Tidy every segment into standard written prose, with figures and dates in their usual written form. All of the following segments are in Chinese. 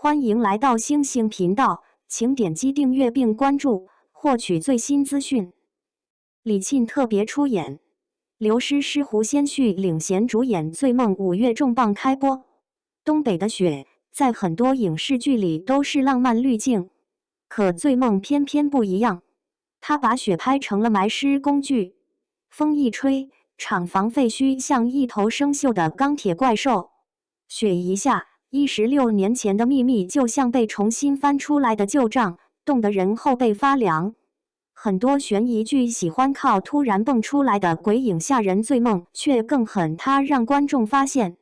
欢迎来到星星频道，请点击订阅并关注，获取最新资讯。李沁特别出演，刘诗诗、胡先煦领衔主演《醉梦》5月重磅开播。东北的雪在很多影视剧里都是浪漫滤镜，可《醉梦》偏偏不一样，它把雪拍成了埋尸工具，风一吹，厂房废墟像一头生锈的钢铁怪兽，雪一下，16年前的秘密就像被重新翻出来的旧账，冻得人后背发凉。很多悬疑剧喜欢靠突然蹦出来的鬼影吓人，《醉梦》却更狠，它让观众发现，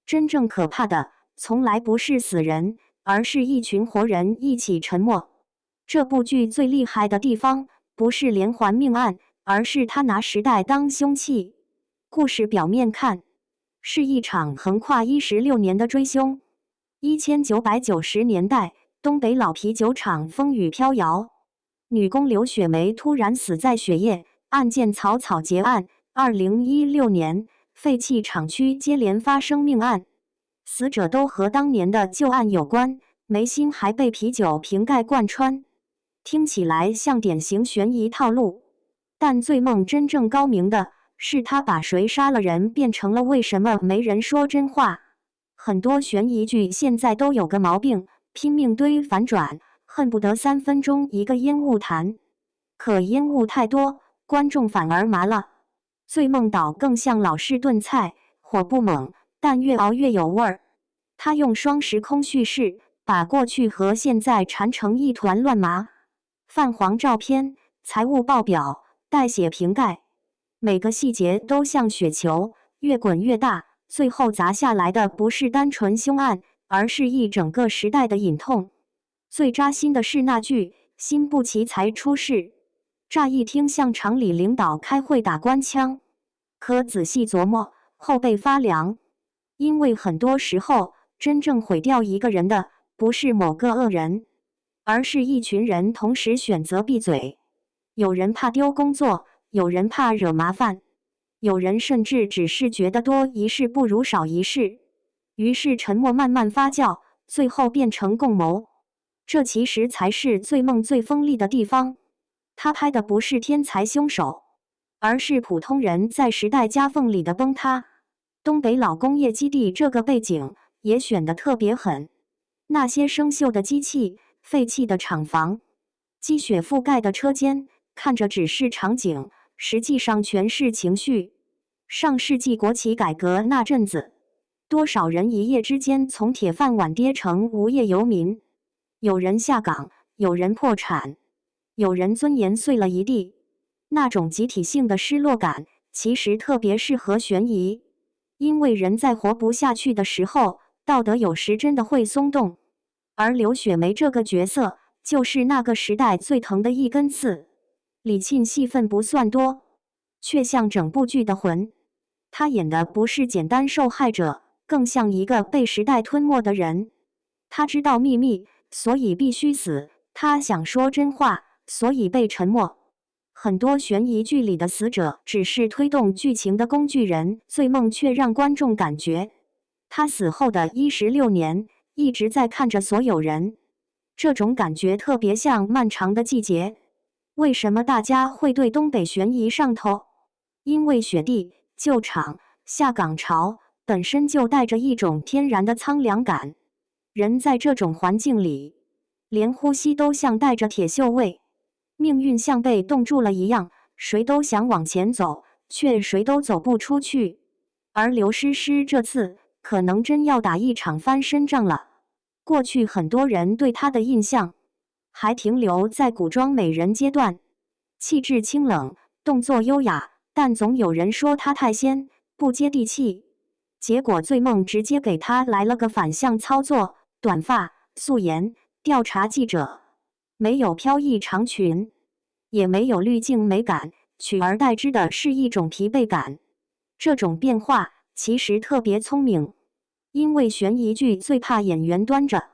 真正可怕的从来不是死人，而是一群活人一起沉默。这部剧最厉害的地方，不是连环命案，而是他拿时代当凶器。故事表面看，是一场横跨16年的追凶。1990年代，东北老啤酒厂风雨飘摇，女工刘雪梅突然死在雪夜，案件草草结案。2016年，废弃厂区接连发生命案，死者都和当年的旧案有关，眉心还被啤酒瓶盖贯穿，听起来像典型悬疑套路。但《醉梦》真正高明的是他把谁杀了人变成了为什么没人说真话。很多悬疑剧现在都有个毛病，拼命堆反转，恨不得3分钟一个烟雾弹。可烟雾太多，观众反而麻了。醉梦岛更像老式炖菜，火不猛，但越熬越有味儿。他用双时空叙事，把过去和现在缠成一团乱麻。泛黄照片，财务报表，带血瓶盖，每个细节都像雪球，越滚越大，最后砸下来的不是单纯凶案，而是一整个时代的隐痛。最扎心的是那句“心不齐才出事”，乍一听像厂里领导开会打官腔，可仔细琢磨，后背发凉。因为很多时候，真正毁掉一个人的，不是某个恶人，而是一群人同时选择闭嘴。有人怕丢工作，有人怕惹麻烦，有人甚至只是觉得多一事不如少一事，于是沉默慢慢发酵，最后变成共谋。这其实才是《醉梦》最锋利的地方。他拍的不是天才凶手，而是普通人在时代夹缝里的崩塌。东北老工业基地这个背景也选得特别狠，那些生锈的机器，废弃的厂房，积雪覆盖的车间，看着只是场景，实际上全是情绪。上世纪国企改革那阵子，多少人一夜之间从铁饭碗跌成无业游民，有人下岗，有人破产，有人尊严碎了一地。那种集体性的失落感，其实特别适合悬疑，因为人在活不下去的时候，道德有时真的会松动。而刘雪梅这个角色，就是那个时代最疼的一根刺。李沁戏份不算多，却像整部剧的魂。他演的不是简单受害者，更像一个被时代吞没的人。他知道秘密，所以必须死；他想说真话，所以被沉默。很多悬疑剧里的死者只是推动剧情的工具人，《醉梦》却让观众感觉他死后的16年一直在看着所有人。这种感觉特别像《漫长的季节》。为什么大家会对东北悬疑上头？因为雪地、旧厂、下岗潮本身就带着一种天然的苍凉感。人在这种环境里，连呼吸都像带着铁锈味，命运像被冻住了一样，谁都想往前走，却谁都走不出去。而刘诗诗这次可能真要打一场翻身仗了。过去很多人对她的印象还停留在古装美人阶段，气质清冷，动作优雅，但总有人说她太仙，不接地气。结果《醉梦》直接给她来了个反向操作，短发、素颜、调查记者，没有飘逸长裙，也没有滤镜美感，取而代之的是一种疲惫感。这种变化其实特别聪明，因为悬疑剧最怕演员端着，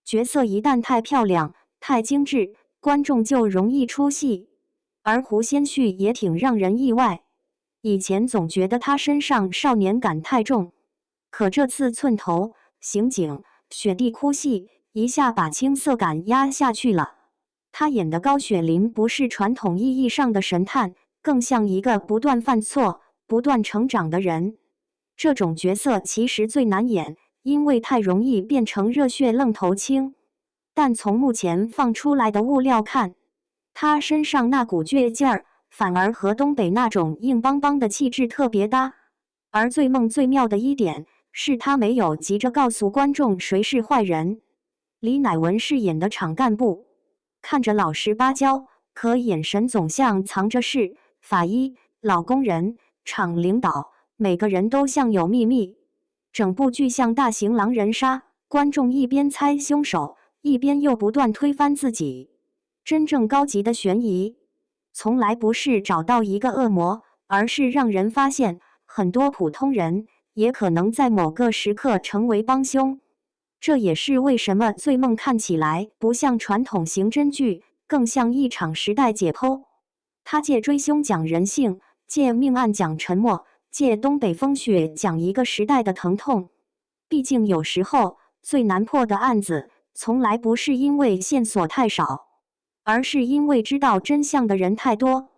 角色一旦太漂亮、太精致，观众就容易出戏。而胡先煦也挺让人意外，以前总觉得他身上少年感太重，可这次寸头、刑警、雪地哭戏一下把青涩感压下去了。他演的高雪林不是传统意义上的神探，更像一个不断犯错、不断成长的人。这种角色其实最难演，因为太容易变成热血愣头青。但从目前放出来的物料看，他身上那股倔劲儿，反而和东北那种硬邦邦的气质特别搭。而最梦最妙的一点是他没有急着告诉观众谁是坏人。李乃文饰演的厂干部，看着老实巴交，可眼神总像藏着事。法医、老工人、厂领导，每个人都像有秘密。整部剧像大型狼人杀，观众一边猜凶手，一边又不断推翻自己。真正高级的悬疑，从来不是找到一个恶魔，而是让人发现很多普通人也可能在某个时刻成为帮凶。这也是为什么《醉梦》看起来不像传统刑侦剧，更像一场时代解剖。它借追凶讲人性，借命案讲沉默，借东北风雪讲一个时代的疼痛。毕竟有时候最难破的案子，从来不是因为线索太少，而是因为知道真相的人太多。